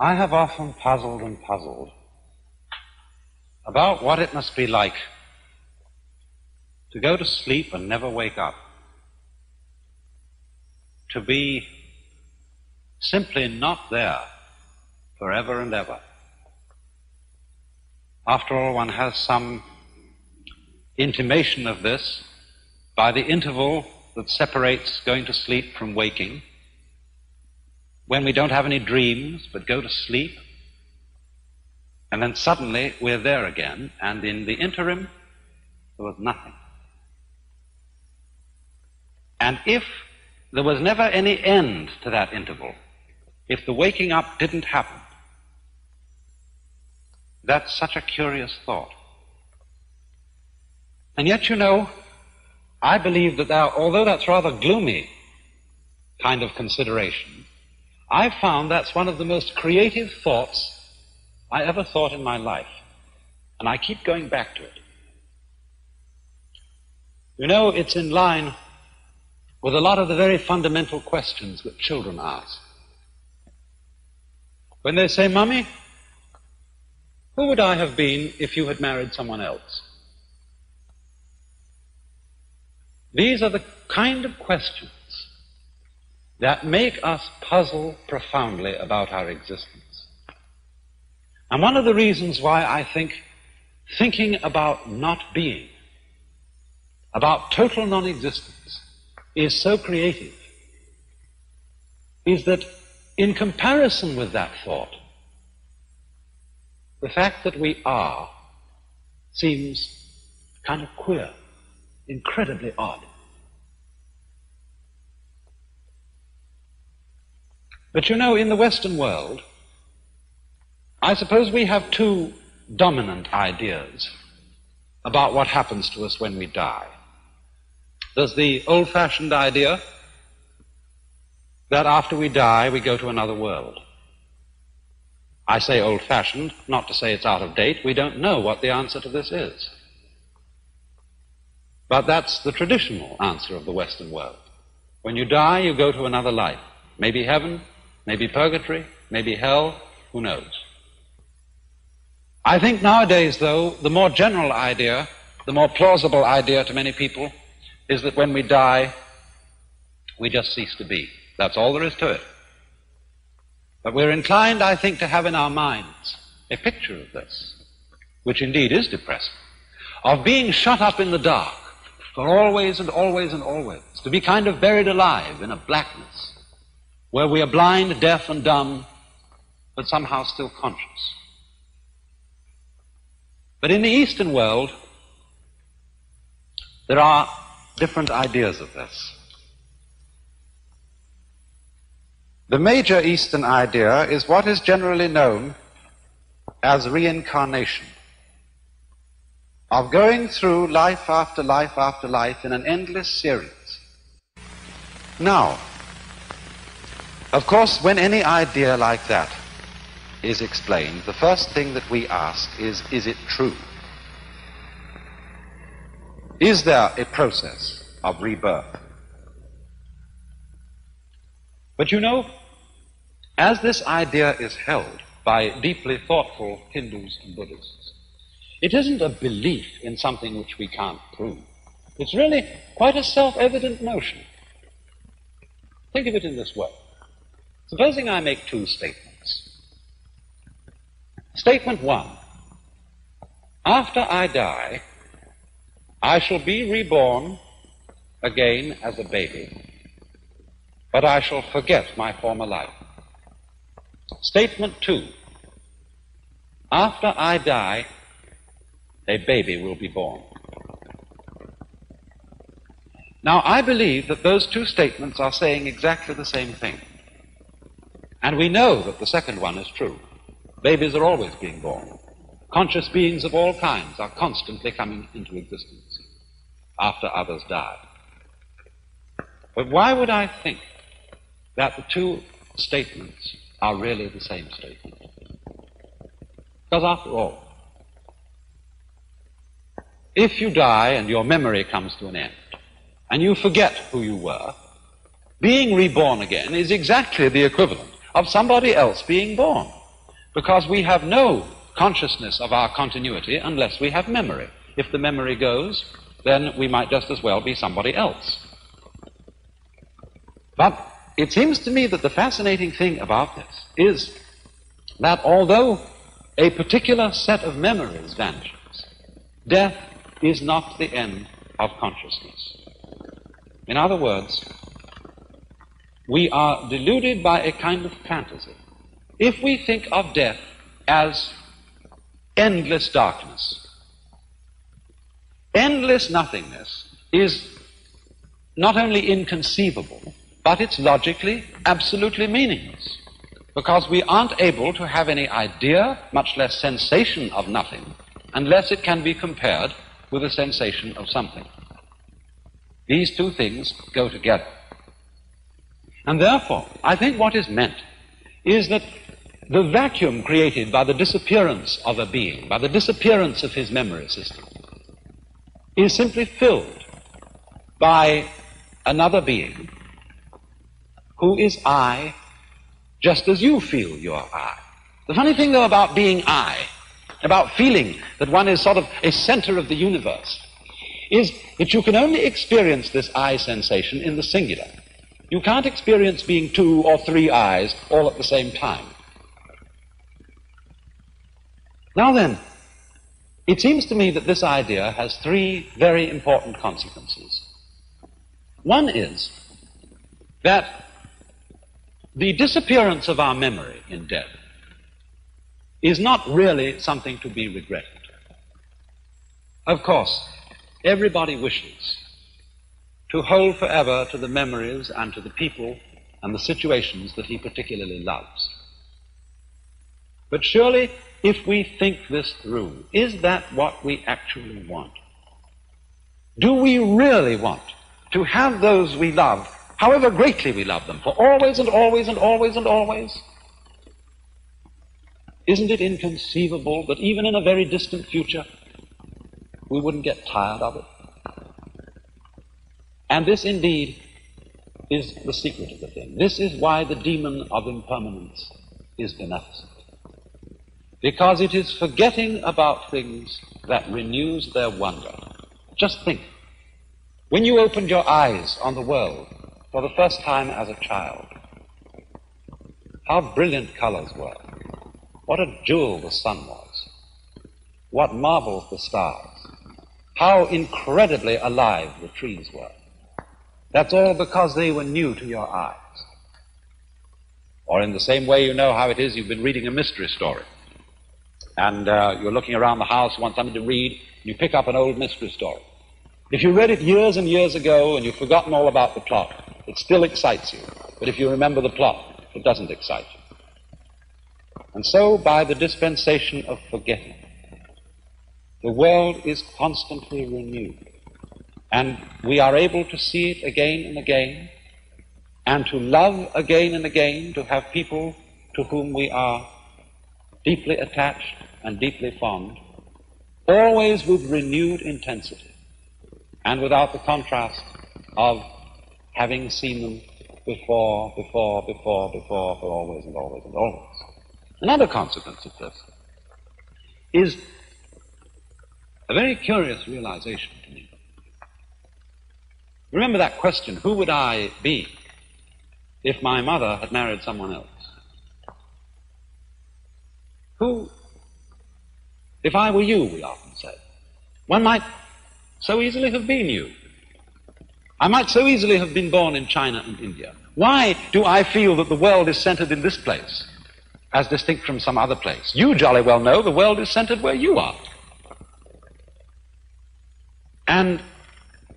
I have often puzzled and puzzled about what it must be like to go to sleep and never wake up, to be simply not there forever and ever. After all, one has some intimation of this by the interval that separates going to sleep from waking, when we don't have any dreams but go to sleep, and then suddenly we're there again, and in the interim there was nothing. And if there was never any end to that interval, if the waking up didn't happen, that's such a curious thought. And yet, you know, I believe that although that's rather gloomy kind of consideration, I've found that's one of the most creative thoughts I ever thought in my life. And I keep going back to it. You know, it's in line with a lot of the very fundamental questions that children ask. When they say, "Mummy, who would I have been if you had married someone else?" These are the kind of questions that make us puzzle profoundly about our existence. And one of the reasons why I think thinking about not being, about total non-existence, is so creative, is that in comparison with that thought, the fact that we are seems kind of queer, incredibly odd. But you know, in the Western world, I suppose we have two dominant ideas about what happens to us when we die. There's the old-fashioned idea that after we die, we go to another world. I say old-fashioned, not to say it's out of date. We don't know what the answer to this is. But that's the traditional answer of the Western world. When you die, you go to another life. Maybe heaven, maybe purgatory, maybe hell, who knows? I think nowadays, though, the more general idea, the more plausible idea to many people, is that when we die, we just cease to be. That's all there is to it. But we're inclined, I think, to have in our minds a picture of this, which indeed is depressing, of being shut up in the dark for always and always and always, to be kind of buried alive in a blackness where we are blind, deaf, and dumb, but somehow still conscious. But in the Eastern world, there are different ideas of this. The major Eastern idea is what is generally known as reincarnation, of going through life after life after life in an endless series. Now, of course, when any idea like that is explained, the first thing that we ask is it true? Is there a process of rebirth? But you know, as this idea is held by deeply thoughtful Hindus and Buddhists, it isn't a belief in something which we can't prove. It's really quite a self-evident notion. Think of it in this way. Supposing I make two statements. Statement one: after I die, I shall be reborn again as a baby, but I shall forget my former life. Statement two: after I die, a baby will be born. Now, I believe that those two statements are saying exactly the same thing. And we know that the second one is true. Babies are always being born. Conscious beings of all kinds are constantly coming into existence after others die. But why would I think that the two statements are really the same statement? Because after all, if you die and your memory comes to an end, and you forget who you were, being reborn again is exactly the equivalent of somebody else being born. because we have no consciousness of our continuity unless we have memory. If the memory goes, then we might just as well be somebody else. But it seems to me that the fascinating thing about this is that although a particular set of memories vanishes, death is not the end of consciousness. In other words, we are deluded by a kind of fantasy. If we think of death as endless darkness, endless nothingness is not only inconceivable, but it's logically absolutely meaningless, because we aren't able to have any idea, much less sensation of nothing, unless it can be compared with a sensation of something. These two things go together. And therefore, I think what is meant is that the vacuum created by the disappearance of a being, by the disappearance of his memory system, is simply filled by another being who is I, just as you feel you are I. The funny thing, though, about being I, about feeling that one is sort of a center of the universe, is that you can only experience this I sensation in the singular. You can't experience being two or three I's all at the same time. Now then, it seems to me that this idea has three very important consequences. One is that the disappearance of our memory in death is not really something to be regretted. Of course, everybody wishes to hold forever to the memories and to the people and the situations that he particularly loves. But surely, if we think this through, is that what we actually want? Do we really want to have those we love, however greatly we love them, for always and always and always and always? Isn't it inconceivable that even in a very distant future, we wouldn't get tired of it? And this indeed is the secret of the thing. This is why the demon of impermanence is beneficent. Because it is forgetting about things that renews their wonder. Just think, when you opened your eyes on the world for the first time as a child, how brilliant colors were. What a jewel the sun was. What marvels the stars. How incredibly alive the trees were. That's all because they were new to your eyes. Or in the same way, you know how it is, you've been reading a mystery story. And you're looking around the house, want something to read, and you pick up an old mystery story. If you read it years and years ago and you've forgotten all about the plot, it still excites you. But if you remember the plot, it doesn't excite you. And so, by the dispensation of forgetting, the world is constantly renewed. And we are able to see it again and again, and to love again and again, to have people to whom we are deeply attached and deeply fond, always with renewed intensity, and without the contrast of having seen them before, for always and always and always. Another consequence of this is a very curious realization to me. Remember that question, who would I be if my mother had married someone else? Who, if I were you, we often say, one might so easily have been you. I might so easily have been born in China and India. Why do I feel that the world is centered in this place, as distinct from some other place? You jolly well know the world is centered where you are. And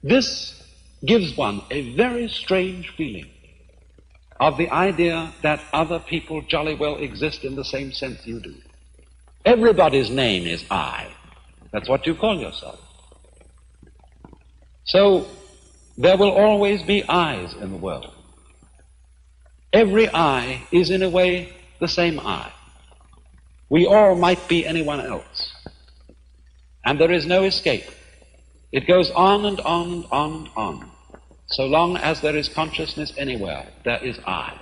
this gives one a very strange feeling of the idea that other people jolly well exist in the same sense you do. Everybody's name is I. That's what you call yourself. So there will always be I's in the world. Every I is in a way the same I. We all might be anyone else. And there is no escape. It goes on and on and on and on. So long as there is consciousness anywhere, there is I.